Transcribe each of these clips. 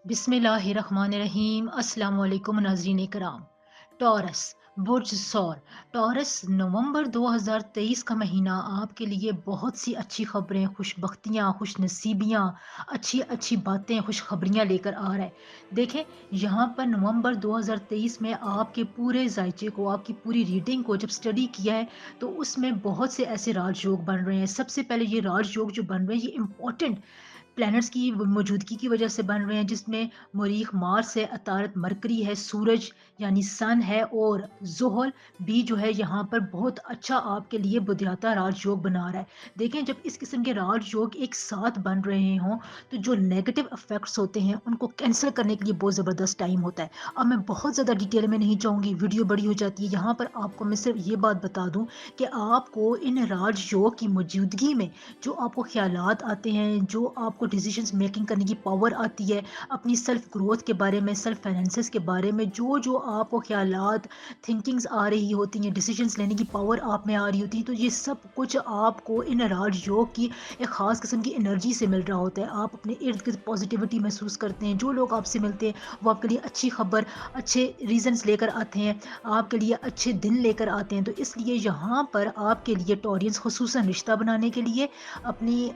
बिस्मिल्लाहिर्रहमानिर्रहीम। अस्सलाम वालेकुम नाज़रीन करام। टॉरस बुर्ज सौर। टॉरस नवंबर 2023 का महीना आपके लिए बहुत सी अच्छी खबरें, खुशबख्तियाँ, खुशनसीबियाँ, अच्छी अच्छी बातें, खुशखबरियाँ लेकर आ रहा है। देखें, यहाँ पर नवंबर 2023 में आपके पूरे जायचे को, आपकी पूरी रीडिंग को जब स्टडी किया है तो उसमें बहुत से ऐसे राजयोग बन रहे हैं। सबसे पहले ये राजयोग जो बन रहे हैं ये इम्पोर्टेंट प्लैनेट्स की मौजूदगी की वजह से बन रहे हैं, जिसमें मरीख मार्स है, अतारत मरकरी है, सूरज यानी सन है और ज़ुहल भी जो है यहाँ पर बहुत अच्छा आपके लिए बुद्धियाता राजयोग बना रहा है। देखें, जब इस किस्म के राजयोग एक साथ बन रहे हों तो जो नेगेटिव इफेक्ट्स होते हैं उनको कैंसिल करने के लिए बहुत ज़बरदस्त टाइम होता है। अब मैं बहुत ज़्यादा डिटेल में नहीं जाऊँगी, वीडियो बड़ी हो जाती है। यहाँ पर आपको मैं सिर्फ ये बात बता दूँ कि आपको इन राजयोग की मौजूदगी में जो आपको ख्यालात आते हैं, जो आपको डिसीजंस मेकिंग करने की पावर आती है, अपनी सेल्फ ग्रोथ के बारे में, सेल्फ फाइनेंसेस के बारे में जो जो आपको ख्यालात, थिंकिंग्स आ रही होती हैं, डिसीजंस लेने की पावर आप में आ रही होती है, तो ये सब कुछ आपको इन राजयोग की एक ख़ास किस्म की एनर्जी से मिल रहा होता है। आप अपने इर्द गिर्द पॉजिटिविटी महसूस करते हैं। जो लोग आपसे मिलते हैं वो आपके लिए अच्छी खबर, अच्छे रीजंस लेकर आते हैं, आपके लिए अच्छे दिन लेकर आते हैं। तो इसलिए यहाँ पर आपके लिए टॉरियंस खुसूसन रिश्ता बनाने के लिए, अपनी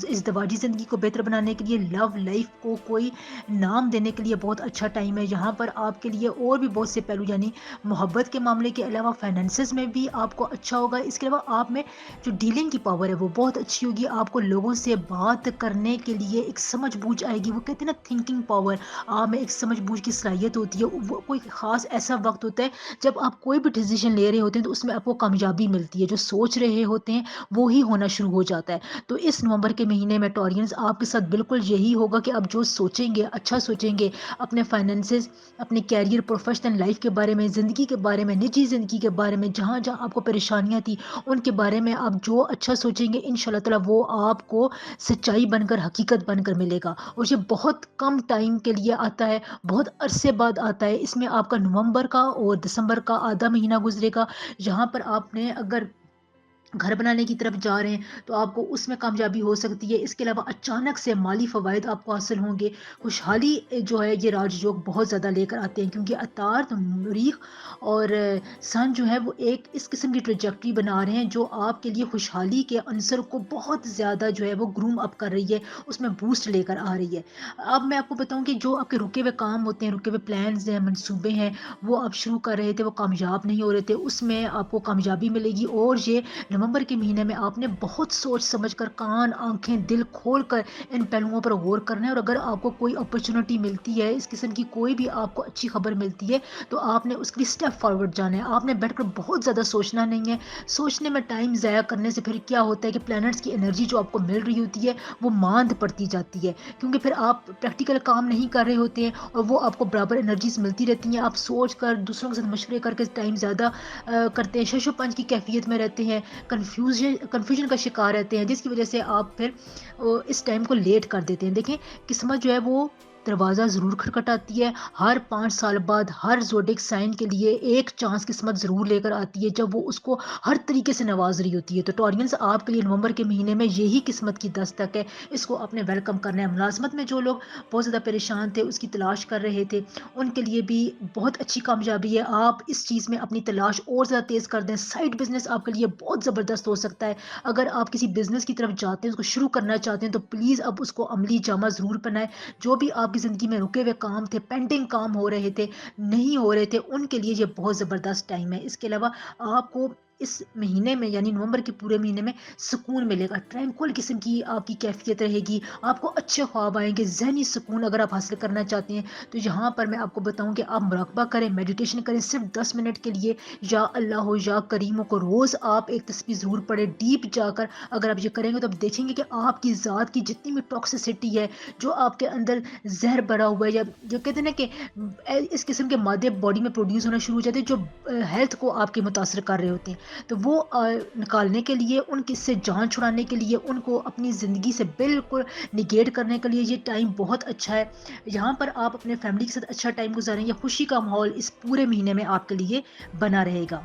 इज़्दिवाजी ज़िंदगी को बेहतर बनाने के लिए, लव लाइफ को कोई नाम देने के लिए बहुत अच्छा टाइम है। यहाँ पर आपके लिए और भी बहुत से पहलू, यानी मोहब्बत के मामले के अलावा फाइनेंसेस में भी आपको अच्छा होगा। इसके अलावा आप में जो डीलिंग की पावर है वो बहुत अच्छी होगी। आपको लोगों से बात करने के लिए एक समझ बूझ आएगी। वो कहते हैं ना, थिंकिंग पावर, आप में एक समझ बूझ की सलाहियत होती है। वो कोई ख़ास ऐसा वक्त होता है जब आप कोई भी डिसीजन ले रहे होते हैं तो उसमें आपको कामयाबी मिलती है। जो सोच रहे होते हैं वो ही होना शुरू हो जाता है। तो इस नवंबर के महीने में टॉरियंस आपके साथ बिल्कुल यही होगा कि आप जो सोचेंगे, अच्छा सोचेंगे, अपने फाइनेंसेस, अपने कैरियर, प्रोफेशनल लाइफ के बारे में, ज़िंदगी के बारे में, निजी ज़िंदगी के बारे में, जहाँ जहाँ आपको परेशानियाँ थी उनके बारे में आप जो अच्छा सोचेंगे, इंशाल्लाह ताला वो आपको सच्चाई बनकर, हकीकत बनकर मिलेगा। और ये बहुत कम टाइम के लिए आता है, बहुत अरसे बाद आता है। इसमें आपका नवंबर का और दिसंबर का आधा महीना गुजरेगा। यहाँ पर आपने अगर घर बनाने की तरफ जा रहे हैं तो आपको उसमें कामयाबी हो सकती है। इसके अलावा अचानक से माली फ़वाइद आपको हासिल होंगे। खुशहाली जो है ये राजयोग बहुत ज़्यादा लेकर आते हैं, क्योंकि अतार, मरीख और सन जो है वो एक इस किस्म की ट्रेजेक्टरी बना रहे हैं जो आपके लिए खुशहाली के अंसर को बहुत ज़्यादा जो है वो ग्रूम अप कर रही है, उसमें बूस्ट लेकर आ रही है। अब मैं आपको बताऊं कि जो आपके रुके हुए काम होते हैं, रुके हुए प्लान्स हैं, मंसूबे हैं, वो आप शुरू कर रहे थे, वो कामयाब नहीं हो रहे थे, उसमें आपको कामयाबी मिलेगी। और ये नवंबर के महीने में आपने बहुत सोच समझकर, कान, आंखें, दिल खोलकर इन पहलुओं पर गौर करना है। और अगर आपको कोई अपॉर्चुनिटी मिलती है, इस किस्म की कोई भी आपको अच्छी खबर मिलती है, तो आपने उसके लिए स्टेप फॉरवर्ड जाना है। आपने बैठकर बहुत ज़्यादा सोचना नहीं है। सोचने में टाइम ज़ाया करने से फिर क्या होता है कि प्लैनेट्स की एनर्जी जो आपको मिल रही होती है वो मांद पड़ती जाती है, क्योंकि फिर आप प्रैक्टिकल काम नहीं कर रहे होते हैं और वो आपको बराबर एनर्जीज मिलती रहती हैं। आप सोच कर, दूसरों के साथ मशवरे करके टाइम ज़्यादा करते हैं, शशोपंच की कैफियत में रहते हैं, कन्फ्यूजन का शिकार रहते हैं, जिसकी वजह से आप फिर इस टाइम को लेट कर देते हैं। देखें, किस्मत जो है वो दरवाज़ा ज़रूर खटखटाती है। हर 5 साल बाद हर जोडिक साइन के लिए एक चांस किस्मत ज़रूर लेकर आती है, जब वो उसको हर तरीके से नवाज रही होती है। तो टॉरियंस, आपके लिए नवंबर के महीने में यही किस्मत की दस्तक है, इसको आपने वेलकम करना है। मुलाजमत में जो लोग बहुत ज़्यादा परेशान थे, उसकी तलाश कर रहे थे, उनके लिए भी बहुत अच्छी कामयाबी है। आप इस चीज़ में अपनी तलाश और ज़्यादा तेज़ कर दें। साइड बिजनेस आपके लिए बहुत ज़बरदस्त हो सकता है। अगर आप किसी बिजनेस की तरफ जाते हैं, उसको शुरू करना चाहते हैं, तो प्लीज़ अब उसको अमली जामा ज़रूर पहनाएं। जो भी आपकी ज़िंदगी में रुके हुए काम थे, पेंडिंग काम हो रहे थे, नहीं हो रहे थे, उनके लिए ये बहुत ज़बरदस्त टाइम है। इसके अलावा आपको इस महीने में, यानी नवंबर के पूरे महीने में सुकून मिलेगा। ट्रैंक्विल किस्म की आपकी कैफियत रहेगी। आपको अच्छे ख्वाब आएंगे। जहनी सुकून अगर आप हासिल करना चाहते हैं तो यहाँ पर मैं आपको बताऊं कि आप मुराकबा करें, मेडिटेशन करें सिर्फ 10 मिनट के लिए। या अल्लाह हो या करीमों को रोज़ आप एक तस्बीह ज़रूर पढ़ें डीप जाकर। अगर आप ये करेंगे तो आप देखेंगे कि आपकी ज़ात की जितनी भी टॉक्सिसिटी है, जो आपके अंदर जहर भरा हुआ है, या जो कहते हैं ना कि इस किस्म के मादे बॉडी में प्रोड्यूस होना शुरू हो जाते हैं जो हेल्थ को आपके मुतासर कर रहे होते हैं, तो वो निकालने के लिए, उनकी से जान छुड़ाने के लिए, उनको अपनी ज़िंदगी से बिल्कुल निगेट करने के लिए ये टाइम बहुत अच्छा है। यहाँ पर आप अपने फैमिली के साथ अच्छा टाइम गुजारेंगे। खुशी का माहौल इस पूरे महीने में आपके लिए बना रहेगा।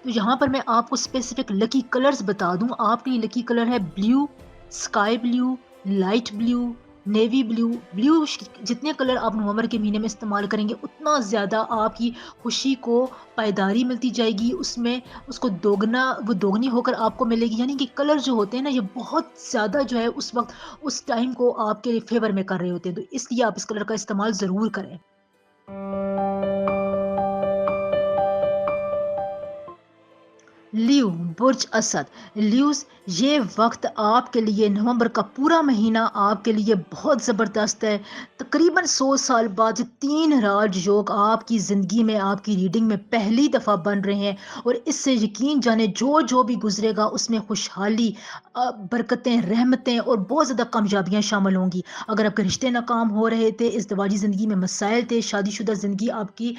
तो यहाँ पर मैं आपको स्पेसिफिक लकी कलर्स बता दूं। आपके लिए लकी कलर है blue, sky blue, light blue, navy blue, blue جتنے کلر آپ نومبر کے مہینے میں استعمال کریں گے اتنا زیادہ آپ کی خوشی کو پائیداری ملتی جائے گی، اس میں اس کو دوگنا وہ دوگنی ہو کر آپ کو ملے گی، یعنی کہ کلر جو ہوتے ہیں نا یہ بہت زیادہ جو ہے اس وقت اس ٹائم کو آپ کے فیور میں کر رہے ہوتے ہیں، تو اس لیے آپ اس کلر کا استعمال ضرور کریں۔ لیو، برج اسد، لیوز، یہ وقت آپ کے لیے نومبر کا پورا مہینہ آپ کے لیے بہت زبردست ہے۔ تقریباً 100 سال بعد یہ 3 راج یوگ آپ کی زندگی میں آپ کی ریڈنگ میں پہلی دفعہ بن رہے ہیں، اور اس سے یقین جانے جو بھی گزرے گا اس میں خوشحالی، برکتیں، رحمتیں اور بہت زیادہ کامیابیاں شامل ہوں گی۔ اگر آپ کے رشتے ناکام ہو رہے تھے، ازدواجی زندگی میں مسائل تھے، شادی شدہ زندگی آپ کی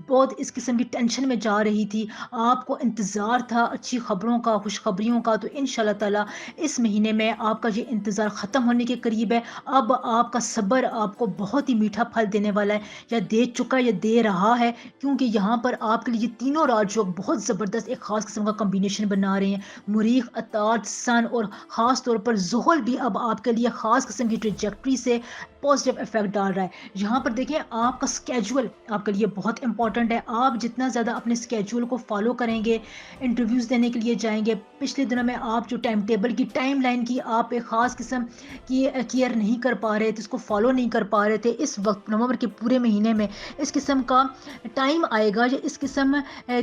بہت اس قسم کی ٹینشن میں جا رہی تھی، آپ کو انتظار تھا اچھی خبروں کا، خوشخبریوں کا، تو ان شاء اللہ تعالیٰ اس مہینے میں آپ کا یہ انتظار ختم ہونے کے قریب ہے۔ اب آپ کا صبر آپ کو بہت ہی میٹھا پھل دینے والا ہے، یا دے چکا ہے یا دے رہا ہے، کیونکہ یہاں پر آپ کے لیے یہ تینوں راج یوگ بہت زبردست ایک خاص قسم کا کمبینیشن بنا رہے ہیں۔ مریخ، عطارد، سن اور خاص طور پر زحل بھی اب آپ کے لیے خاص قسم کی ٹریجیکٹری سے پازیٹیو افیکٹ ڈال رہا ہے۔ یہاں پر دیکھیں آپ کا اسکیجول آپ کے لیے بہت امپورٹنٹ ہے، آپ جتنا زیادہ اپنے اسکیجول کو فالو کریں گے، انٹرویوز دینے کے لیے جائیں گے، پچھلے دنوں میں آپ جو ٹائم ٹیبل کی ٹائم لائن کی آپ ایک خاص قسم کی کیئر نہیں کر پا رہے تھے، اس کو فالو نہیں کر پا رہے تھے، اس وقت نومبر کے پورے مہینے میں اس قسم کا ٹائم آئے گا، یا اس قسم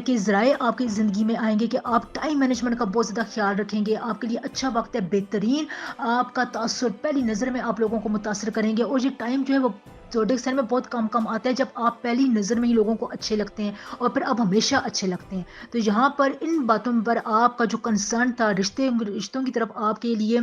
کے ذرائع آپ کی زندگی میں آئیں گے کہ آپ ٹائم مینجمنٹ کا بہت زیادہ خیال رکھیں گے، آپ کے لیے اچھا وقت ہے، بہترین آپ کا تاثر پہلی نظر میں آپ لوگوں کو متاثر کریں گے، اور یہ ٹائم جو ہے وہ زوڈک سائن میں بہت کم آتا ہے جب آپ پہلی نظر میں ہی لوگوں کو اچھے لگتے ہیں اور پھر اب ہمیشہ اچھے لگتے ہیں۔ تو یہاں پر ان باتوں پر آپ کا جو کنسرن تھا رشتوں کی طرف آپ کے لیے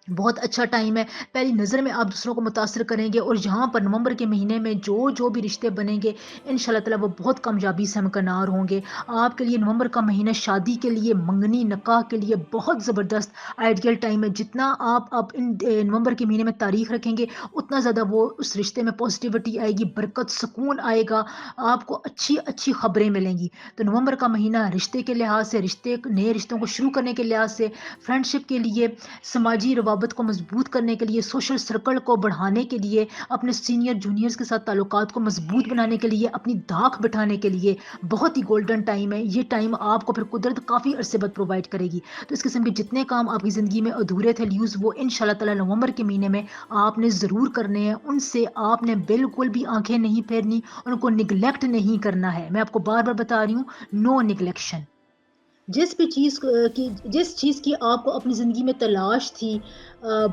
بہت اچھا ٹائم ہے، پہلی نظر میں آپ دوسروں کو متاثر کریں گے، اور یہاں پر نومبر کے مہینے میں جو بھی رشتے بنیں گے ان شاء اللہ تعالیٰ وہ بہت کامیابی سے ہمکنار ہوں گے۔ آپ کے لیے نومبر کا مہینہ شادی کے لیے، منگنی نکاح کے لیے بہت زبردست آئیڈیل ٹائم ہے، جتنا آپ ان نومبر کے مہینے میں تاریخ رکھیں گے اتنا زیادہ وہ اس رشتے میں پازیٹیوٹی آئے گی، برکت، سکون آئے گا، آپ کو اچھی اچھی خبریں ملیں گی۔ تو نومبر کا مہینہ رشتے کے لحاظ سے، نئے رشتوں کو شروع کرنے کے لحاظ سے، فرینڈشپ کے لیے، سماجی روابط کو مضبوط کرنے کے لیے، سوشل سرکل کو بڑھانے کے لیے، اپنے سینئر جونیئرز کے ساتھ تعلقات کو مضبوط بنانے کے لیے، اپنی دھاک بٹھانے کے لیے بہت ہی گولڈن ٹائم ہے۔ یہ ٹائم آپ کو پھر قدرت کافی عرصے بعد پرووائڈ کرے گی، تو اس قسم کے جتنے کام آپ کی زندگی میں ادھورے تھے لیوز، وہ ان شاء اللہ تعالیٰ نومبر کے مہینے میں آپ نے ضرور کرنے ہیں، ان سے آپ نے بالکل بھی آنکھیں نہیں پھیرنی، ان کو نگلیکٹ نہیں کرنا ہے۔ میں آپ کو بار بار بتا رہی ہوں، نو نگلیکشن۔ جس چیز کی آپ کو اپنی زندگی میں تلاش تھی،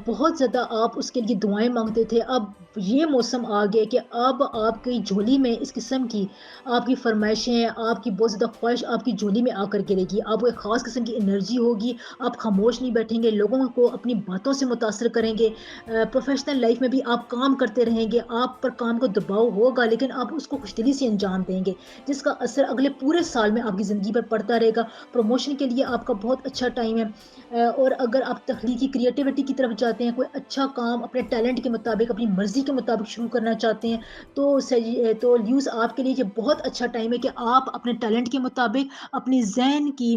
بہت زیادہ آپ اس کے لیے دعائیں مانگتے تھے، اب یہ موسم آ گیا کہ اب آپ کی جھولی میں اس قسم کی آپ کی فرمائشیں، آپ کی بہت زیادہ خواہش آپ کی جھولی میں آ کر گرے گی، آپ کو ایک خاص قسم کی انرجی ہوگی، آپ خاموش نہیں بیٹھیں گے، لوگوں کو اپنی باتوں سے متاثر کریں گے، پروفیشنل لائف میں بھی آپ کام کرتے رہیں گے، آپ پر کام کا دباؤ ہوگا لیکن آپ اس کو خوش دلی سے انجام دیں گے، جس کا اثر اگلے پورے سال میں آپ کی زندگی پر پڑتا رہے گا۔ پروموشن کے لیے آپ کا بہت اچھا ٹائم ہے، اور اگر آپ تخلیقی کریٹیوٹی کی طرف جاتے ہیں، کوئی اچھا کام اپنے ٹیلنٹ کے مطابق، اپنی مرضی کے مطابق شروع کرنا چاہتے ہیں، تو لیوز آپ کے لیے یہ بہت اچھا ٹائم ہے کہ آپ اپنے ٹیلنٹ کے مطابق، اپنی ذہن کی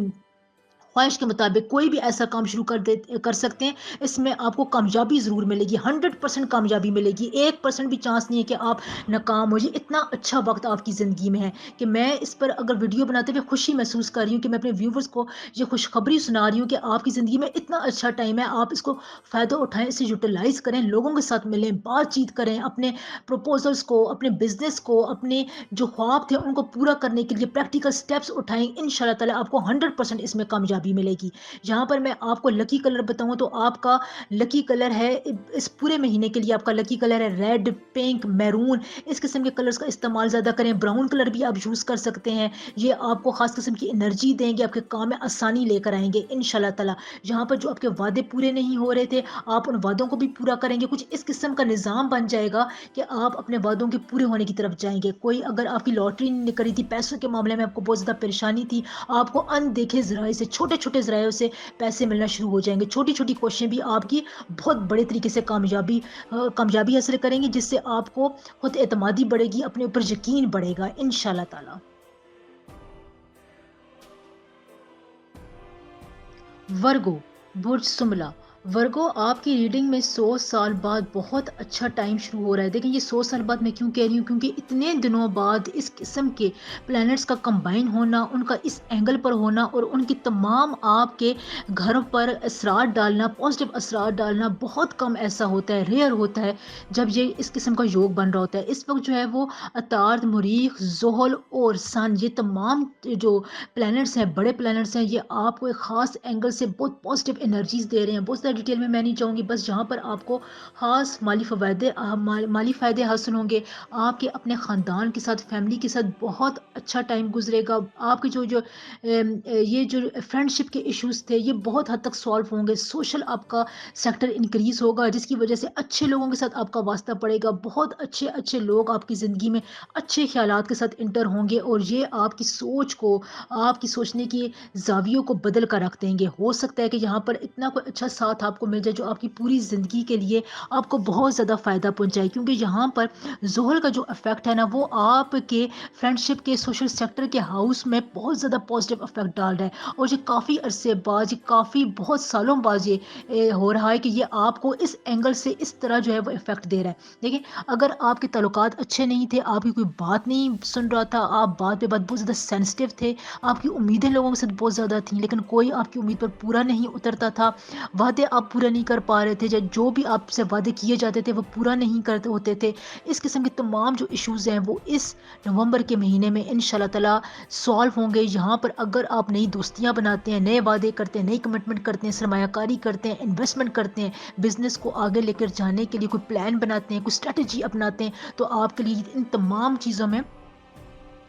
خواہش کے مطابق کوئی بھی ایسا کام شروع کر سکتے ہیں، اس میں آپ کو کامیابی ضرور ملے گی، 100% کامیابی ملے گی، 1% بھی چانس نہیں ہے کہ آپ ناکام ہو جائے، اتنا اچھا وقت آپ کی زندگی میں ہے کہ میں اس پر اگر ویڈیو بناتے ہوئے خوشی محسوس کر رہی ہوں کہ میں اپنے ویورز کو یہ خوشخبری سنا رہی ہوں کہ آپ کی زندگی میں اتنا اچھا ٹائم ہے، آپ اس کو فائدہ اٹھائیں، اسے یوٹیلائز کریں، لوگوں کے ساتھ ملیں، بات چیت کریں، اپنے پروپوزلز کو، اپنے بزنس کو، اپنے جو خواب تھے ان کو پورا کرنے کے لیے پریکٹیکل سٹیپس اٹھائیں، ان شاء اللہ تعالیٰ آپ کو 100% اس میں کامیابی ملے گی۔ یہاں پر میں آپ کو لکی کلر بتاؤں تو آپ کا لکی کلر ہے، اس پورے مہینے کے لیے آپ کا لکی کلر ہے ریڈ، پنک، میرون، اس قسم کے کلرز کا استعمال زیادہ کریں، براؤن کلر بھی آپ یوز کر سکتے ہیں، یہ آپ کو خاص قسم کی انرجی دیں گے، آپ کے کام میں آسانی لے کر آئیں گے ان شاء اللہ تعالیٰ۔ یہاں پر جو آپ کے وعدے پورے نہیں ہو رہے تھے آپ ان وعدوں کو بھی پورا کریں گے، کچھ اس قسم کا نظام بن جائے گا کہ آپ اپنے وعدوں کے پورے ہونے کی طرف جائیں گے۔ کوئی اگر آپ کی لاٹری نکلی تھی، پیسوں کے معاملے میں آپ کو بہت زیادہ پریشانی تھی، آپ کو ان دیکھے ذرائع سے، چھوٹے چھوٹے ذرائع سے پیسے ملنا شروع ہو جائیں گے، چھوٹی چھوٹی کوششیں بھی آپ کی بہت بڑے طریقے سے کامیابی حاصل کریں گی، جس سے آپ کو خود اعتمادی بڑھے گی، اپنے اوپر یقین بڑھے گا ان شاء اللہ تعالیٰ۔ ورگو، برج سملا، वर्गो आपकी रीडिंग में 100 साल बाद बहुत अच्छा टाइम शुरू हो रहा है। देखिए ये 100 साल बाद मैं क्यों कह रही हूँ, क्योंकि इतने दिनों बाद इस किस्म के प्लैनेट्स का कंबाइन होना, उनका इस एंगल पर होना और उनकी तमाम आपके घर पर असरात डालना, पॉजिटिव असरात डालना बहुत कम ऐसा होता है, रेयर होता है जब ये इस किस्म का योग बन रहा होता है। इस वक्त जो है वो अतार्द, मुरीख, जोहल और सन, ये तमाम जो प्लैनेट्स हैं, बड़े प्लैनेट्स हैं, ये आपको एक खास एंगल से बहुत पॉजिटिव एनर्जीज दे रहे हैं। बहुत ज़्यादा डिटेल में मैं नहीं जाऊँगी, बस जहाँ पर आपको खास माली फ़ायदे हासिल होंगे। आपके अपने ख़ानदान के साथ, फैमिली के साथ बहुत अच्छा टाइम गुजरेगा। आपके ये जो फ्रेंडशिप के इश्यूज़ थे, ये बहुत हद तक सॉल्व होंगे। सोशल आपका सेक्टर इंक्रीज़ होगा, जिसकी वजह से अच्छे लोगों के साथ आपका वास्ता पड़ेगा। बहुत अच्छे अच्छे लोग आपकी ज़िंदगी में अच्छे ख्यालात के साथ इंटर होंगे और ये आपकी सोच को, आपकी सोचने की ज़ावियों को बदल कर रख देंगे। हो सकता है कि यहाँ पर इतना कोई अच्छा साथ आपको मिल जाए जो आपकी पूरी ज़िंदगी के लिए आपको बहुत ज़्यादा फ़ायदा पहुँचाए, क्योंकि यहाँ पर ज़ोहल का जो इफ़ेक्ट है ना, वो आपके फ्रेंडशिप के, सोशल सेक्टर के हाउस में बहुत ज़्यादा पॉजिटिव इफ़ेक्ट डाल रहा है। और ये काफ़ी अरसे बाद, ये काफ़ी बहुत सालों बाद ये हो रहा है कि ये आपको इस एंगल से इस तरह जो है वो इफ़ेक्ट दे रहा है। देखिए, अगर आपके ताल्लुकात अच्छे नहीं थे, आपकी कोई बात नहीं सुन रहा था, आप बात पे बात बहुत ज़्यादा सेंसिटिव थे, आपकी उम्मीदें लोगों के साथ बहुत ज़्यादा थीं, लेकिन कोई आपकी उम्मीद पर पूरा नहीं उतरता था, वादे आप पूरे नहीं कर पा रहे थे, जो भी आपसे वादे किए जाते थे वो पूरा नहीं करते होते थे। इस किस्म के तमाम जो इश्यूज़ हैं वो इस नवंबर के महीने में इंशाल्लाह ताला सॉल्व होंगे। यहाँ पर अगर आप नई दोस्तियाँ बनाते हैं, नए वादे करते हैं, नई कमिटमेंट करते हैं, सरमायाकारी करते हैं, इन्वेस्टमेंट करते हैं, बिज़नेस को आगे लेकर जाने के लिए कोई प्लान बनाते हैं, कोई स्ट्रैटेजी अपनाते हैं, तो आपके लिए इन तमाम चीज़ों में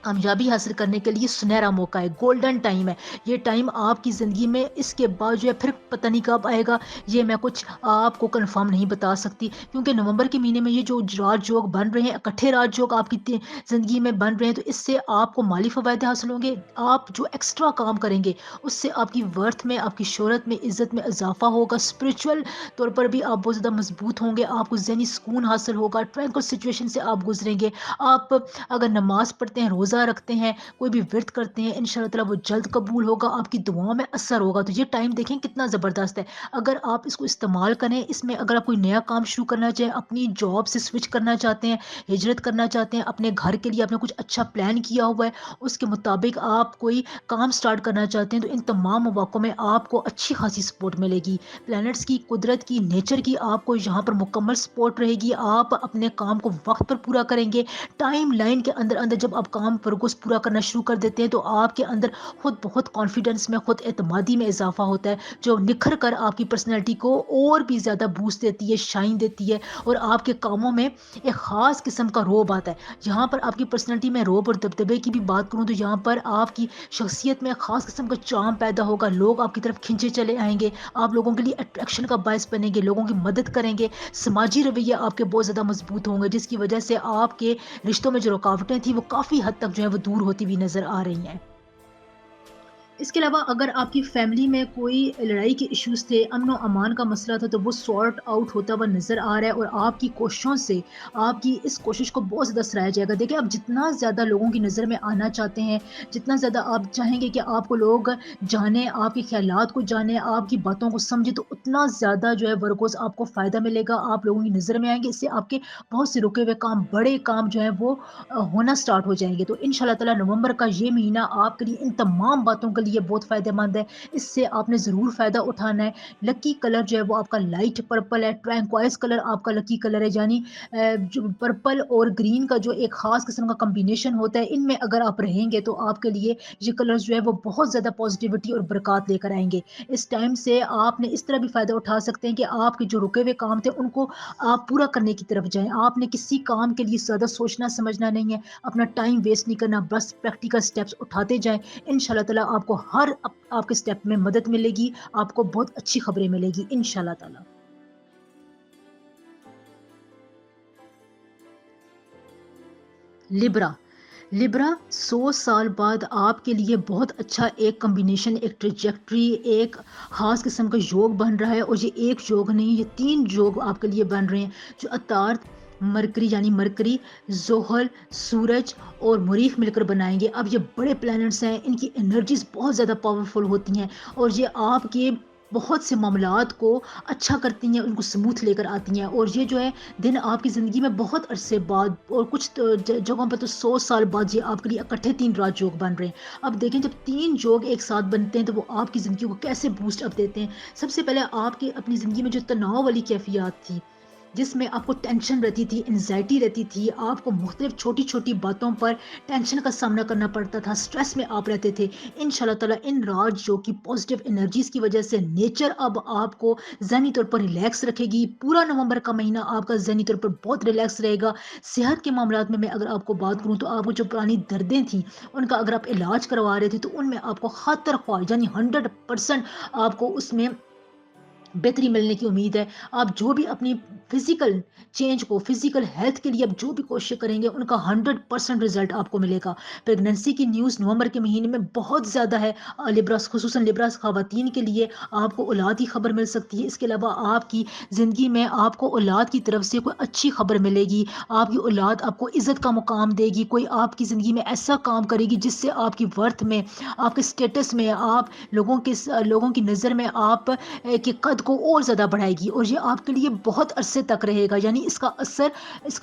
कामयाबी हासिल करने के लिए सुनहरा मौका है, गोल्डन टाइम है। ये टाइम आपकी ज़िंदगी में इसके बाद जो है फिर पता नहीं कब आएगा, ये मैं कुछ आपको कन्फर्म नहीं बता सकती, क्योंकि नवंबर के महीने में ये जो राजयोग बन रहे हैं, इकट्ठे राजयोग आपकी ज़िंदगी में बन रहे हैं, तो इससे आपको माली फ़वायदे हासिल होंगे। आप जो एक्स्ट्रा काम करेंगे उससे आपकी वर्थ में, आपकी शोहरत में, इज़्ज़त में इजाफा होगा। स्पिरिचुअल तौर पर भी आप बहुत ज़्यादा मजबूत होंगे, आपको ज़हनी सुकून हासिल होगा, ट्रैंक्विल सिचुएशन से आप गुजरेंगे। आप अगर नमाज़ पढ़ते हैं, रोज़ा रखते हैं, कोई भी व्रत करते हैं, इंशाल्लाह ताला वो जल्द कबूल होगा, आपकी दुआओं में असर होगा। तो ये टाइम देखें कितना ज़बरदस्त है। अगर आप इसको इस्तेमाल करें, इसमें अगर आप कोई नया काम शुरू करना चाहें, अपनी जॉब से स्विच करना चाहते हैं, हिजरत करना चाहते हैं, अपने घर के लिए आपने कुछ अच्छा प्लान किया हुआ है, उसके मुताबिक आप कोई काम स्टार्ट करना चाहते हैं, तो इन तमाम मौक़ों में आपको अच्छी खासी सपोर्ट मिलेगी। प्लैनेट्स की, कुदरत की, नेचर की आपको यहाँ पर मुकम्मल सपोर्ट रहेगी। आप अपने काम को वक़्त पर पूरा करेंगे। टाइम लाइन के अंदर अंदर जब आप काम वर्गोस पूरा करना शुरू कर देते हैं, तो आपके अंदर खुद बहुत कॉन्फिडेंस में, खुद एतमादी में इजाफा होता है, जो निखर कर आपकी पर्सनैलिटी को और भी ज़्यादा बूस्ट देती है, शाइन देती है, और आपके कामों में एक ख़ास किस्म का रोब आता है। यहाँ पर आपकी पर्सनैलिटी में रोब और दबदबे की भी बात करूँ, तो यहाँ पर आपकी शख्सियत में ख़ास किस्म का चार्म पैदा होगा, लोग आपकी तरफ खिंचे चले आएंगे, आप लोगों के लिए अट्रैक्शन का बायस बनेंगे, लोगों की मदद करेंगे, समाजी रवैये आपके बहुत ज़्यादा मजबूत होंगे, जिसकी वजह से आपके रिश्तों में जो रुकावटें थी वो काफ़ी हद तक जो है वो दूर होती हुई नज़र आ रही हैं। इसके अलावा अगर आपकी फैमिली में कोई लड़ाई के इश्यूज़ थे, अमन और अमान का मसला था, तो वो सॉर्ट आउट होता हुआ नज़र आ रहा है, और आपकी कोशिशों से, आपकी इस कोशिश को बहुत ज़्यादा सराहा जाएगा। देखिए, आप जितना ज़्यादा लोगों की नज़र में आना चाहते हैं, जितना ज़्यादा आप चाहेंगे कि आपको लोग जानें, आपके ख़्यालात को जानें, आपकी बातों को समझें, तो उतना ज़्यादा जो है वर्कोज़ आपको फ़ायदा मिलेगा, आप लोगों की नज़र में आएँगे। इससे आपके बहुत से रुके हुए काम, बड़े काम जो हैं वो होना स्टार्ट हो जाएँगे। तो इंशाल्लाह ताला नवंबर का ये महीना आपके लिए इन तमाम बातों के लिए बहुत फ़ायदेमंद है। इससे आपने ज़रूर फ़ायदा उठाना है। लकी कलर जो है वो आपका लाइट पर्पल है, टर्कोइज़ कलर आपका लकी कलर है, यानी जो पर्पल और ग्रीन का जो एक ख़ास किस्म का कॉम्बिनेशन होता है, इनमें अगर आप रहेंगे तो आपके लिए ये कलर्स जो है वो बहुत ज़्यादा पॉज़िटिविटी और बरक़ात लेकर आएँगे। इस टाइम से आपने इस तरह भी फ़ायदा उठा सकते हैं कि आपके जो रुके हुए काम थे उनको आप पूरा करने की तरफ जाएँ। आपने किसी काम के लिए ज़्यादा सोचना समझना नहीं है, अपना टाइम वेस्ट नहीं करना, बस प्रैक्टिकल स्टेप्स उठाते जाएँ। इंशाल्लाह ताला आपको हर आपके स्टेप में मदद मिलेगी, आपको बहुत अच्छी खबरें मिलेगी इंशाल्लाह ताला। लिब्रा, लिब्रा 100 साल बाद आपके लिए बहुत अच्छा एक कॉम्बिनेशन, एक ट्रैजेक्टरी, एक ख़ास किस्म का योग बन रहा है, और ये एक योग नहीं, ये 3 योग आपके लिए बन रहे हैं, जो अतार्त, मरकरी यानी मरकरी, ज़ोहल, सूरज और मरीख़ मिलकर बनाएँगे। अब ये बड़े प्लैनेट्स हैं, इनकी एनर्जीज़ बहुत ज़्यादा पावरफुल होती हैं, और ये आपके بہت سے معاملات کو اچھا کرتی ہیں، ان کو سموتھ لے کر آتی ہیں، اور یہ جو ہے دن آپ کی زندگی میں بہت عرصے بعد اور کچھ جگہوں پہ تو 100 سال بعد یہ آپ کے لیے اکٹھے 3 رات جوگ بن رہے ہیں۔ اب دیکھیں جب 3 جوگ ایک ساتھ بنتے ہیں تو وہ آپ کی زندگی کو کیسے بوسٹ اپ دیتے ہیں۔ سب سے پہلے آپ کی اپنی زندگی میں جو تناؤ والی کیفیات تھی، جس میں آپ کو ٹینشن رہتی تھی، انزائٹی رہتی تھی، آپ کو مختلف چھوٹی چھوٹی باتوں پر ٹینشن کا سامنا کرنا پڑتا تھا، اسٹریس میں آپ رہتے تھے، ان شاء اللہ تعالیٰ ان راج جو کی پازیٹیو انرجیز کی وجہ سے نیچر اب آپ کو ذہنی طور پر ریلیکس رکھے گی۔ پورا نومبر کا مہینہ آپ کا ذہنی طور پر بہت ریلیکس رہے گا۔ صحت کے معاملات میں اگر آپ کو بات کروں تو آپ کو جو پرانی دردیں تھیں ان کا اگر آپ علاج کروا رہے تھے تو ان میں آپ کو خاطر خواہ یعنی 100% آپ کو اس میں بہتری ملنے کی امید ہے۔ آپ جو بھی اپنی فزیکل چینج کو، فزیکل ہیلتھ کے لیے آپ جو بھی کوشش کریں گے ان کا 100% رزلٹ آپ کو ملے گا۔ پریگننسی کی نیوز نومبر کے مہینے میں بہت زیادہ ہے، لبرس خصوصاً لبرس خواتین کے لیے آپ کو اولاد کی خبر مل سکتی ہے۔ اس کے علاوہ آپ کی زندگی میں آپ کو اولاد کی طرف سے کوئی اچھی خبر ملے گی، آپ کی اولاد آپ کو عزت کا مقام دے گی، کوئی آپ کی زندگی میں ایسا کام کرے گی جس سے آپ کی ورتھ میں، آپ کے اسٹیٹس میں، آپ لوگوں کی نظر میں آپ کے قد کو اور زیادہ بڑھائے گی، اور یہ آپ کے لیے بہت عرصے تک رہے گا، یعنی اس کا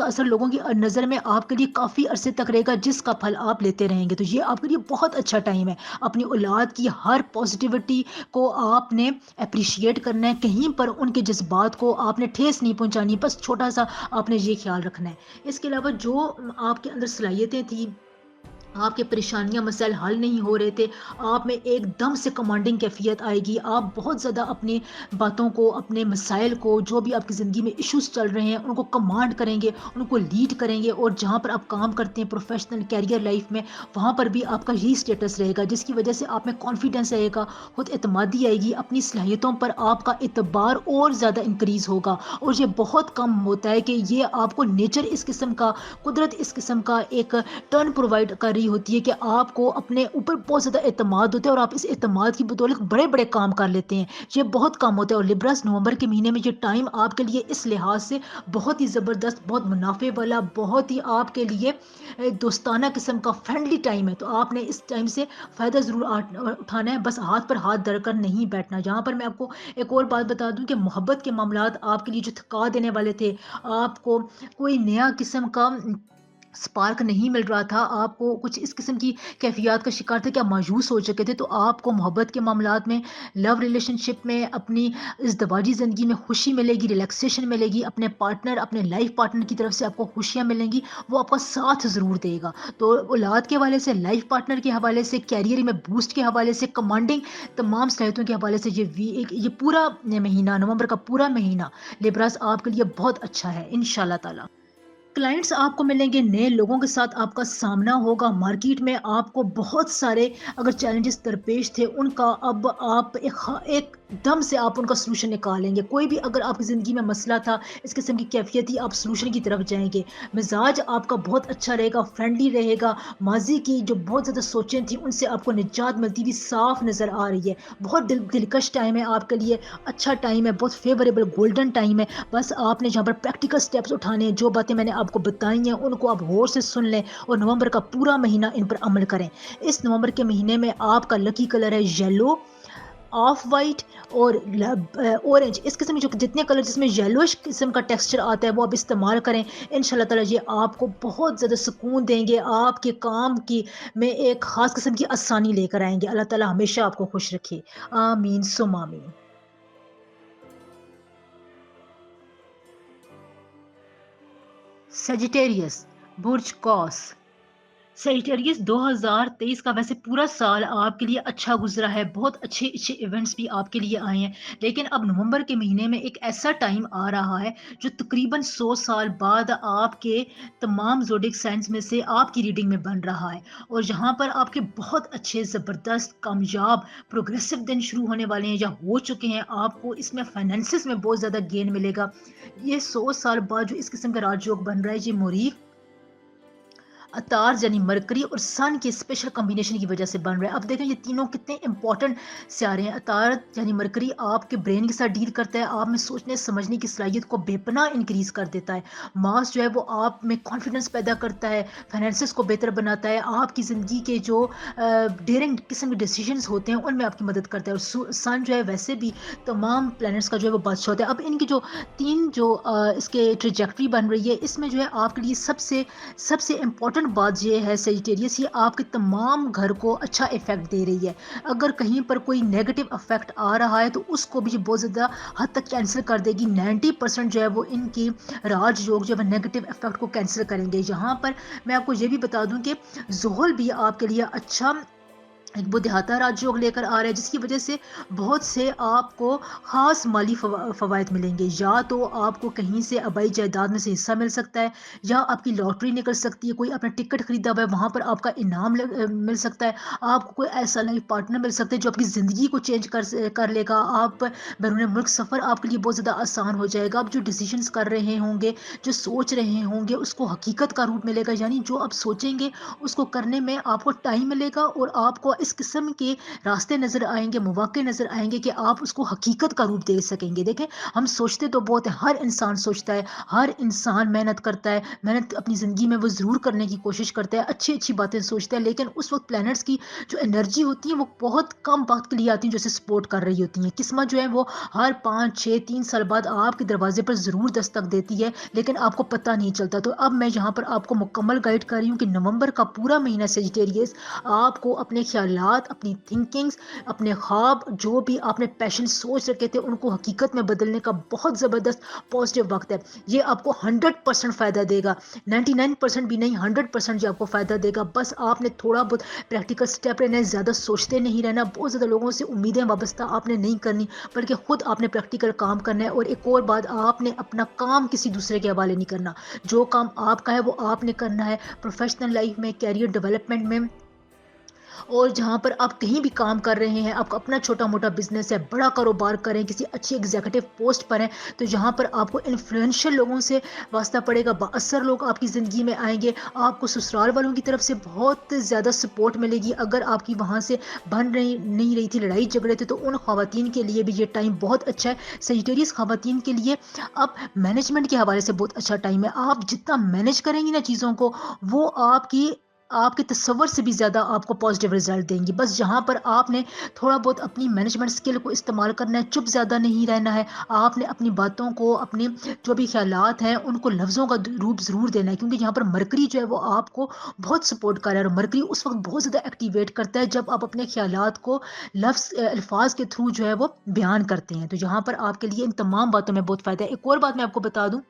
اثر لوگوں کی نظر میں آپ کے لیے کافی عرصے تک رہے گا، جس کا پھل آپ لیتے رہیں گے۔ تو یہ آپ کے لیے بہت اچھا ٹائم ہے۔ اپنی اولاد کی ہر پازیٹیوٹی کو آپ نے اپریشیٹ کرنا ہے، کہیں پر ان کے جذبات کو آپ نے ٹھیس نہیں پہنچانی، بس چھوٹا سا آپ نے یہ خیال رکھنا ہے۔ اس کے علاوہ جو آپ کے اندر صلاحیتیں تھیں، آپ کے پریشانیاں مسائل حل نہیں ہو رہے تھے، آپ میں ایک دم سے کمانڈنگ کیفیت آئے گی، آپ بہت زیادہ اپنی باتوں کو، اپنے مسائل کو، جو بھی آپ کی زندگی میں ایشوز چل رہے ہیں ان کو کمانڈ کریں گے، ان کو لیڈ کریں گے، اور جہاں پر آپ کام کرتے ہیں پروفیشنل کیریئر لائف میں وہاں پر بھی آپ کا یہی اسٹیٹس رہے گا، جس کی وجہ سے آپ میں کانفیڈنس رہے گا، خود اعتمادی آئے گی، اپنی صلاحیتوں پر آپ کا اعتبار اور زیادہ انکریز ہوگا۔ اور یہ بہت کم ہوتا ہے کہ یہ آپ کو نیچر اس قسم کا، قدرت اس قسم کا ایک ٹرن پرووائڈ کر رہی ہوتی ہے کہ آپ کو اپنے اوپر بہت زیادہ اعتماد ہوتا ہے، اور آپ اس اعتماد کی بدولت بڑے بڑے کام کر لیتے ہیں۔ یہ بہت کم ہوتا ہے، اور لبرس نومبر کے مہینے میں یہ ٹائم آپ کے لیے اس لحاظ سے بہت ہی زبردست، بہت منافع والا، بہت ہی آپ کے لیے دوستانہ قسم کا فرینڈلی ٹائم ہے۔ تو آپ نے اس ٹائم سے فائدہ ضرور اٹھانا ہے، بس ہاتھ پر ہاتھ دھر کر نہیں بیٹھنا۔ جہاں پر میں آپ کو ایک اور بات بتا دوں کہ محبت کے معاملات آپ کے لیے جو تھکا دینے والے تھے، آپ کو کوئی نیا قسم کا سپارک نہیں مل رہا تھا، آپ کو کچھ اس قسم کی کیفیات کا شکار تھے کہ آپ مایوس ہو چکے تھے، تو آپ کو محبت کے معاملات میں، لو ریلیشن شپ میں، اپنی ازدواجی زندگی میں خوشی ملے گی، ریلیکسیشن ملے گی، اپنے پارٹنر، اپنے لائف پارٹنر کی طرف سے آپ کو خوشیاں ملیں گی، وہ آپ کا ساتھ ضرور دے گا۔ تو اولاد کے حوالے سے، لائف پارٹنر کے حوالے سے، کیریئر میں بوسٹ کے حوالے سے، کمانڈنگ تمام صلاحیتوں کے حوالے سے یہ پورا مہینہ، نومبر کا پورا مہینہ لبرس آپ کے لیے بہت اچھا ہے انشاءاللہ تعالی۔ کلائنٹس آپ کو ملیں گے، نئے لوگوں کے ساتھ آپ کا سامنا ہوگا، مارکیٹ میں آپ کو بہت سارے اگر چیلنجز درپیش تھے ان کا اب آپ ایک دم سے آپ ان کا سلوشن نکالیں گے۔ کوئی بھی اگر آپ کی زندگی میں مسئلہ تھا، اس قسم کی کیفیت تھی، آپ سلوشن کی طرف جائیں گے۔ مزاج آپ کا بہت اچھا رہے گا، فرینڈلی رہے گا، ماضی کی جو بہت زیادہ سوچیں تھیں ان سے آپ کو نجات ملتی ہوئی صاف نظر آ رہی ہے۔ بہت دلکش ٹائم ہے آپ کے لیے، اچھا ٹائم ہے، بہت فیوریبل گولڈن ٹائم ہے۔ بس آپ نے جہاں پر پریکٹیکل سٹیپس اٹھانے ہیں، جو باتیں میں نے آپ کو بتائی ہیں ان کو آپ غور سے سن لیں، اور نومبر کا پورا مہینہ ان پر عمل کریں۔ اس نومبر کے مہینے میں آپ کا لکی کلر ہے یلو، آف وائٹ اور اورنج۔ اس قسم کے جو جتنے کلر جس میں یلوش قسم کا ٹیکسچر آتا ہے وہ آپ استعمال کریں، انشاءاللہ تعالیٰ یہ آپ کو بہت زیادہ سکون دیں گے، آپ کے کام کی میں ایک خاص قسم کی آسانی لے کر آئیں گے۔ اللہ تعالیٰ ہمیشہ آپ کو خوش رکھے، آمین ثم آمین۔ سیجیٹیریس، برج قوس۔ سیجیٹیریس 2023 کا ویسے پورا سال آپ کے لیے اچھا گزرا ہے، بہت اچھے اچھے ایونٹس بھی آپ کے لیے آئے ہیں، لیکن اب نومبر کے مہینے میں ایک ایسا ٹائم آ رہا ہے جو تقریباً 100 سال بعد آپ کے تمام زوڈک سائنس میں سے آپ کی ریڈنگ میں بن رہا ہے، اور جہاں پر آپ کے بہت اچھے، زبردست، کامیاب، پروگریسو دن شروع ہونے والے ہیں یا ہو چکے ہیں۔ آپ کو اس میں فائنینسز میں بہت زیادہ گین ملے گا۔ یہ 100 سال بعد جو اس قسم کا راج یوگ بن رہا ہے، یہ موریخ तार्स यानी मरकरी और सन के स्पेशल कॉम्बिनेशन की वजह से बन रहा है। अब देखें ये तीनों कितने इंपॉर्टेंट सितारे हैं। तार यानी मरकरी आपके ब्रेन के साथ डील करता है, आप में सोचने समझने की सलाहियत को बेपनाह इंक्रीज कर देता है। मार्स जो है वो आप में कॉन्फिडेंस पैदा करता है, फाइनेंसिस को बेहतर बनाता है, आपकी ज़िंदगी के जो डेयरिंग किस्म के डिसीजंस होते हैं उनमें आपकी मदद करता है। और सन जो है वैसे भी तमाम प्लैनेट्स का जो है वो बादशाह होता है। अब इनकी जो तीन जो इसके ट्रेजेक्ट्री बन रही है, इसमें जो है आपके लिए सबसे सबसे इम्पॉर्टेंट बात ये है सेजिटेरियस, ये आपके तमाम घर को अच्छा इफेक्ट दे रही है। अगर कहीं पर कोई नेगेटिव इफेक्ट आ रहा है तो उसको भी बहुत ज़्यादा हद तक कैंसिल कर देगी। 90% जो है वो इनकी राजयोग जो है नेगेटिव इफेक्ट को कैंसिल करेंगे। यहाँ पर मैं आपको ये भी बता दूं कि जोहल भी आपके लिए अच्छा एक बुद्धिहाता राजयोग लेकर आ रहा है, जिसकी वजह से बहुत से आपको खास माली फवायद मिलेंगे। या तो आपको कहीं से आबाई जायदाद में से हिस्सा मिल सकता है, या आपकी लॉटरी निकल सकती है, कोई अपना टिकट खरीदा हुआ है वहाँ पर आपका इनाम मिल सकता है। आपको कोई ऐसा लाइफ पार्टनर मिल सकता है जो आपकी ज़िंदगी को चेंज कर लेगा। आप बैरून मुल्क सफ़र आपके लिए बहुत ज़्यादा आसान हो जाएगा। आप जो डिसीजंस कर रहे होंगे, जो सोच रहे होंगे, उसको हकीकत का रूप मिलेगा। यानी जो आप सोचेंगे उसको करने में आपको टाइम मिलेगा, और आपको इस किस्म के रास्ते नजर आएंगे, मौके नजर आएंगे कि आप उसको हकीकत का रूप दे सकेंगे। देखें, हम सोचते तो बहुत है, हर इंसान सोचता है, हर इंसान मेहनत करता है, मेहनत अपनी जिंदगी में वो जरूर करने की कोशिश करता है, अच्छी अच्छी बातें सोचता है, लेकिन उस वक्त प्लैनेट्स की जो एनर्जी होती है वो बहुत कम वक्त के लिए आती है जो उसे सपोर्ट कर रही होती है। किस्मत जो है वो हर 5 6 3 साल बाद आपके दरवाजे पर जरूर दस्तक देती है, लेकिन आपको पता नहीं चलता। तो अब मैं यहाँ पर आपको मुकम्मल गाइड कर रही हूँ कि नवंबर का पूरा महीना सेजिटेरियस आपको अपने ख्यालात, अपनी थिंकिंग्स, अपने ख्वाब, जो भी आपने पैशन सोच रखे थे उनको हकीकत में बदलने का बहुत ज़बरदस्त पॉजिटिव वक्त है। ये आपको 100% फ़ायदा देगा, 99% भी नहीं, 100% जो आपको फ़ायदा देगा। बस आपने थोड़ा बहुत प्रैक्टिकल स्टेप लेना है, ज़्यादा सोचते नहीं रहना, बहुत ज़्यादा लोगों से उम्मीदें वाबस्ता आपने नहीं करनी, बल्कि खुद आपने प्रैक्टिकल काम करना है। और एक और बात, आपने अपना काम किसी दूसरे के हवाले नहीं करना, जो काम आपका है वो आपने करना है। प्रोफेशनल लाइफ में, कैरियर डेवलपमेंट में, और जहाँ पर आप कहीं भी काम कर रहे हैं, आपका अपना छोटा मोटा बिजनेस है, बड़ा कारोबार करें, किसी अच्छी एग्जीक्यूटिव पोस्ट पर हैं, तो जहाँ पर आपको इन्फ्लुएंशियल लोगों से वास्ता पड़ेगा, बाअसर लोग आपकी ज़िंदगी में आएंगे, आपको ससुराल वालों की तरफ से बहुत ज़्यादा सपोर्ट मिलेगी। अगर आपकी वहाँ से बन रही नहीं रही थी, लड़ाई झगड़े थे, तो उन खवातीन के लिए भी ये टाइम बहुत अच्छा है। सेजिटेरियस खवातीन के लिए अब मैनेजमेंट के हवाले से बहुत अच्छा टाइम है। आप जितना मैनेज करेंगी ना चीज़ों को, वो आपके तसव्वुर से भी ज़्यादा आपको पॉजिटिव रिजल्ट देंगी। बस जहाँ पर आपने थोड़ा बहुत अपनी मैनेजमेंट स्किल को इस्तेमाल करना है, चुप ज़्यादा नहीं रहना है। आपने अपनी बातों को, अपनी जो भी ख्यालात हैं उनको लफ्ज़ों का रूप ज़रूर देना है, क्योंकि यहाँ पर मरकरी जो है वो आपको बहुत सपोर्ट कर रहा है। और मरकरी उस वक्त बहुत ज़्यादा एक्टिवेट करता है जब आप अपने ख्यालात को अल्फाज के थ्रू जो है वो बयान करते हैं। तो यहाँ पर आपके लिए इन तमाम बातों में बहुत फ़ायदा है। एक और बात मैं आपको बता दूँ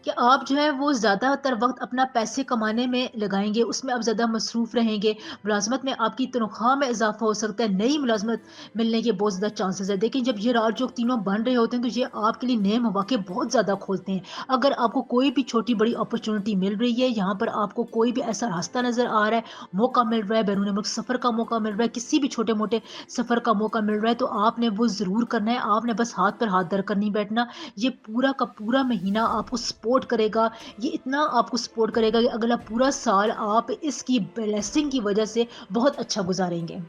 कि आप जो है वो ज़्यादातर वक्त अपना पैसे कमाने में लगाएंगे, उसमें आप ज़्यादा मसरूफ़ रहेंगे। मुलाजमत में आपकी तनख्वाह में इजाफा हो सकता है, नई मुलाजमत मिलने के बहुत ज़्यादा चांसेस है। देखिए, जब ये राजयोग तीनों बन रहे होते हैं तो ये आपके लिए नए मौके बहुत ज़्यादा खोलते हैं। अगर आपको कोई भी छोटी बड़ी अपॉर्चुनिटी मिल रही है, यहाँ पर आपको कोई भी ऐसा रास्ता नज़र आ रहा है, मौका मिल रहा है, बैरून मुल्क सफ़र का मौका मिल रहा है, किसी भी छोटे मोटे सफ़र का मौका मिल रहा है, तो आपने वो ज़रूर करना है। आपने बस हाथ पर हाथ धर कर नहीं बैठना। ये पूरा का पूरा महीना आपको सपोर्ट करेगा, ये इतना आपको सपोर्ट करेगा कि अगला पूरा साल आप इसकी ब्लेसिंग की वजह से बहुत अच्छा गुजारेंगे।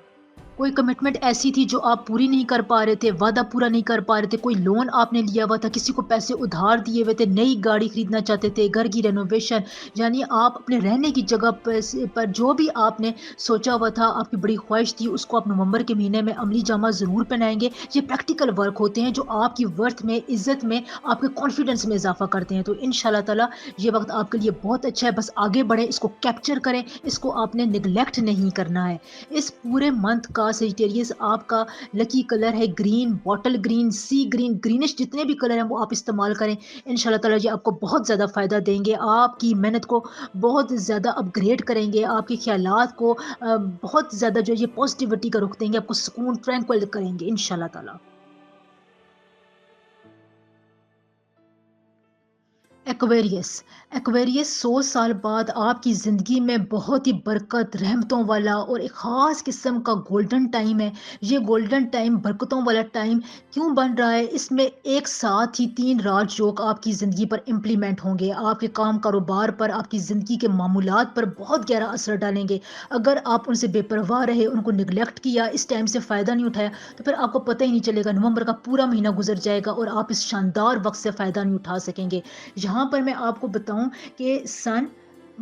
कोई कमिटमेंट ऐसी थी जो आप पूरी नहीं कर पा रहे थे, वादा पूरा नहीं कर पा रहे थे, कोई लोन आपने लिया हुआ था, किसी को पैसे उधार दिए हुए थे, नई गाड़ी खरीदना चाहते थे, घर की रेनोवेशन, यानी आप अपने रहने की जगह पर जो भी आपने सोचा हुआ था, आपकी बड़ी ख्वाहिश थी, उसको आप नवंबर के महीने में अमली जामा ज़रूर पहनाएंगे। ये प्रैक्टिकल वर्क होते हैं जो आपकी वर्थ में, इज्जत में, आपके कॉन्फिडेंस में इजाफा करते हैं। तो इंशाल्लाह ताला ये वक्त आपके लिए बहुत अच्छा है। बस आगे बढ़ें, इसको कैप्चर करें, इसको आपने निगलेक्ट नहीं करना है। इस पूरे मंथ का सेजिटेरियस आपका लकी कलर है ग्रीन, बॉटल ग्रीन, सी ग्रीन, ग्रीनिश जितने भी कलर हैं वो आप इस्तेमाल करें। इंशाल्लाह ताला ये आपको बहुत ज़्यादा फ़ायदा देंगे, आपकी मेहनत को बहुत ज़्यादा अपग्रेड करेंगे, आपके ख्यालात को बहुत ज़्यादा जो है ये पॉजिटिविटी का रुख देंगे, आपको सुकून ट्रैंक्विल करेंगे इंशाल्लाह ताला। ایکویریس ایکویریس 100 سال بعد آپ کی زندگی میں بہت ہی برکت رحمتوں والا اور ایک خاص قسم کا گولڈن ٹائم ہے۔ یہ گولڈن ٹائم برکتوں والا ٹائم کیوں بن رہا ہے؟ اس میں ایک ساتھ ہی 3 راج یوگ آپ کی زندگی پر امپلیمنٹ ہوں گے، آپ کے کام کاروبار پر، آپ کی زندگی کے معمولات پر بہت گہرا اثر ڈالیں گے۔ اگر آپ ان سے بے پرواہ رہے، ان کو نگلیکٹ کیا، اس ٹائم سے فائدہ نہیں اٹھایا، تو پھر آپ کو پتہ ہی نہیں چلے گا، نومبر کا پورا مہینہ گزر جائے گا اور آپ اس شاندار وقت سے فائدہ نہیں اٹھا سکیں گے۔ یہاں پر میں آپ کو بتاؤں کہ سن،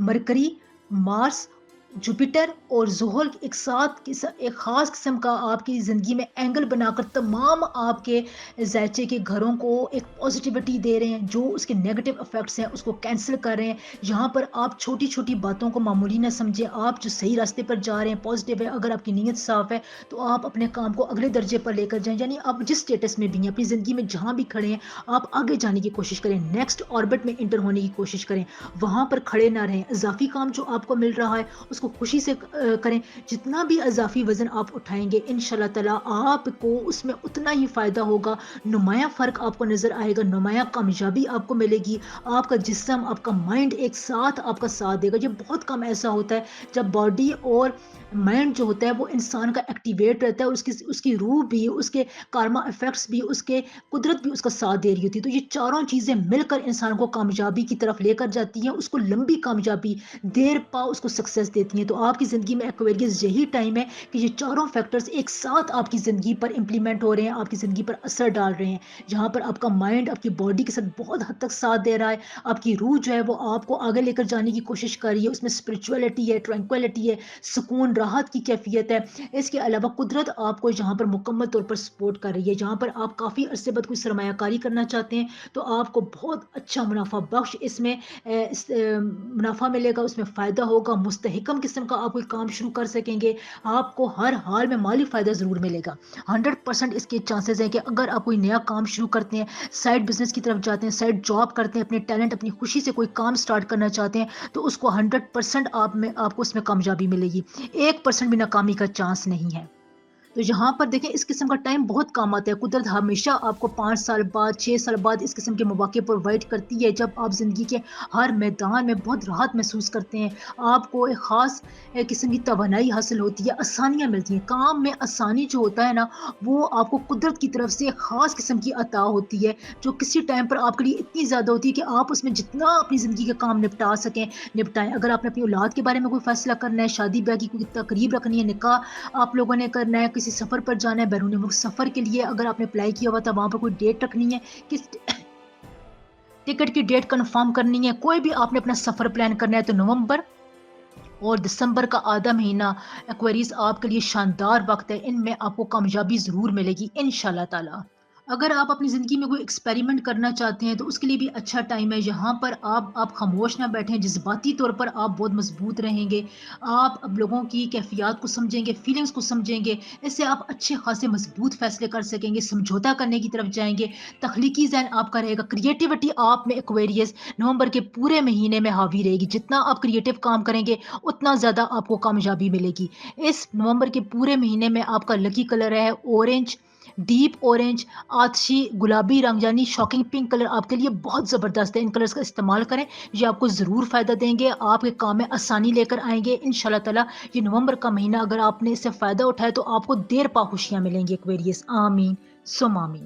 مرکری، مارس، جوپیٹر اور زحل ایک ساتھ ایک خاص قسم کا آپ کی زندگی میں اینگل بنا کر تمام آپ کے ذائچے کے گھروں کو ایک پازیٹیوٹی دے رہے ہیں، جو اس کے نیگیٹو افیکٹس ہیں اس کو کینسل کر رہے ہیں۔ یہاں پر آپ چھوٹی چھوٹی باتوں کو معمولی نہ سمجھیں، آپ جو صحیح راستے پر جا رہے ہیں، پازیٹیو ہے، اگر آپ کی نیت صاف ہے تو آپ اپنے کام کو اگلے درجے پر لے کر جائیں، یعنی آپ جس اسٹیٹس میں بھی ہیں اپنی زندگی میں جہاں بھی کھڑے ہیں، آپ آگے جانے کی کوشش کریں، نیکسٹ آربٹ میں انٹر ہونے کی کوشش کریں، وہاں پر کھڑے نہ رہیں۔ اضافی کام جو آپ کو مل رہا ہے اس کو خوشی سے کریں، جتنا بھی اضافی وزن آپ اٹھائیں گے انشاءاللہ تعالیٰ آپ کو اس میں اتنا ہی فائدہ ہوگا، نمایاں فرق آپ کو نظر آئے گا، نمایاں کامیابی آپ کو ملے گی، آپ کا جسم، آپ کا مائنڈ ایک ساتھ آپ کا ساتھ دے گا۔ یہ بہت کم ایسا ہوتا ہے جب باڈی اور مائنڈ جو ہوتا ہے وہ انسان کا ایکٹیویٹ رہتا ہے، اور اس کی روح بھی، اس کے کارما افیکٹس بھی، اس کے قدرت بھی اس کا ساتھ دے رہی ہوتی ہے، تو یہ چاروں چیزیں مل کر انسان کو کامیابی کی طرف لے کر جاتی ہیں، اس کو لمبی کامیابی، دیر پا اس کو سکسیس دیتی ہیں۔ تو آپ کی زندگی میں ایکویریس یہی ٹائم ہے کہ یہ چاروں فیکٹرز ایک ساتھ آپ کی زندگی پر امپلیمنٹ ہو رہے ہیں، آپ کی زندگی پر اثر ڈال رہے ہیں، جہاں پر آپ کا مائنڈ آپ کی باڈی کے ساتھ بہت حد تک ساتھ دے رہا ہے، آپ کی روح جو ہے وہ آپ کو آگے لے کر جانے کی کوشش کر رہی ہے، اس میں اسپرچولیٹی ہے، ٹرینکویلٹی ہے، سکون، راحت کی کیفیت ہے۔ اس کے علاوہ قدرت آپ کو یہاں پر مکمل طور پر سپورٹ کر رہی ہے، جہاں پر آپ کافی عرصے بعد کوئی سرمایہ کاری کرنا چاہتے ہیں تو آپ کو بہت اچھا منافع بخش اس میں منافع ملے گا، اس میں فائدہ ہوگا، مستحکم قسم کا آپ کوئی کام شروع کر سکیں گے، آپ کو ہر حال میں مالی فائدہ ضرور ملے گا۔ 100% اس کے چانسز ہیں کہ اگر آپ کوئی نیا کام شروع کرتے ہیں، سائڈ بزنس کی طرف جاتے ہیں، سائڈ جاب کرتے ہیں، اپنے ٹیلنٹ، اپنی خوشی سے کوئی کام سٹارٹ کرنا چاہتے ہیں تو اس کو 100% آپ کو اس میں کامیابی ملے گی، 1% بھی ناکامی کا چانس نہیں ہے۔ تو یہاں پر دیکھیں اس قسم کا ٹائم بہت کام آتا ہے، قدرت ہمیشہ آپ کو 5 سال بعد، 6 سال بعد اس قسم کے مواقع پرووائڈ کرتی ہے، جب آپ زندگی کے ہر میدان میں بہت راحت محسوس کرتے ہیں، آپ کو ایک خاص قسم کی توانائی حاصل ہوتی ہے، آسانیاں ملتی ہیں، کام میں آسانی جو ہوتا ہے نا وہ آپ کو قدرت کی طرف سے ایک خاص قسم کی عطا ہوتی ہے، جو کسی ٹائم پر آپ کے لیے اتنی زیادہ ہوتی ہے کہ آپ اس میں جتنا اپنی زندگی کے کام نپٹا سکیں نپٹائیں۔ اگر آپ نے اپنی اولاد کے بارے میں کوئی فیصلہ کرنا ہے، شادی بیاہ کی کوئی تقریب رکھنی ہے، نکاح آپ لوگوں نے کرنا ہے، کسی سفر پر جانا ہے، بیرون ملک سفر کے لیے اگر آپ نے اپلائی کیا ہوا تھا وہاں پر کوئی ڈیٹ رکھنی ہے، کس ٹکٹ کی ڈیٹ کنفرم کرنی ہے، کوئی بھی آپ نے اپنا سفر پلان کرنا ہے، تو نومبر اور دسمبر کا آدھا مہینہ ایکویریز آپ کے لیے شاندار وقت ہے، ان میں آپ کو کامیابی ضرور ملے گی انشاءاللہ تعالی۔ اگر آپ اپنی زندگی میں کوئی ایکسپیریمنٹ کرنا چاہتے ہیں تو اس کے لیے بھی اچھا ٹائم ہے، یہاں پر آپ خاموش نہ بیٹھیں، جذباتی طور پر آپ بہت مضبوط رہیں گے، آپ اب لوگوں کی کیفیات کو سمجھیں گے، فیلنگز کو سمجھیں گے، اس سے آپ اچھے خاصے مضبوط فیصلے کر سکیں گے، سمجھوتا کرنے کی طرف جائیں گے، تخلیقی ذہن آپ کا رہے گا، کریٹیوٹی آپ میں ایکویریس نومبر کے پورے مہینے میں حاوی رہے گی، جتنا آپ کریٹو کام کریں گے اتنا زیادہ آپ کو کامیابی ملے گی۔ اس نومبر کے پورے مہینے میں آپ کا لکی کلر ہے اورنج، ڈیپ اورنج، آتشی گلابی رنگ یعنی شاکنگ پنک کلر آپ کے لیے بہت زبردست ہے، ان کلرز کا استعمال کریں، یہ آپ کو ضرور فائدہ دیں گے، آپ کے کام میں آسانی لے کر آئیں گے انشاءاللہ تعالیٰ۔ یہ نومبر کا مہینہ اگر آپ نے اس سے فائدہ اٹھایا تو آپ کو دیر پا خوشیاں ملیں گی ایکویریس، آمین ثم آمین۔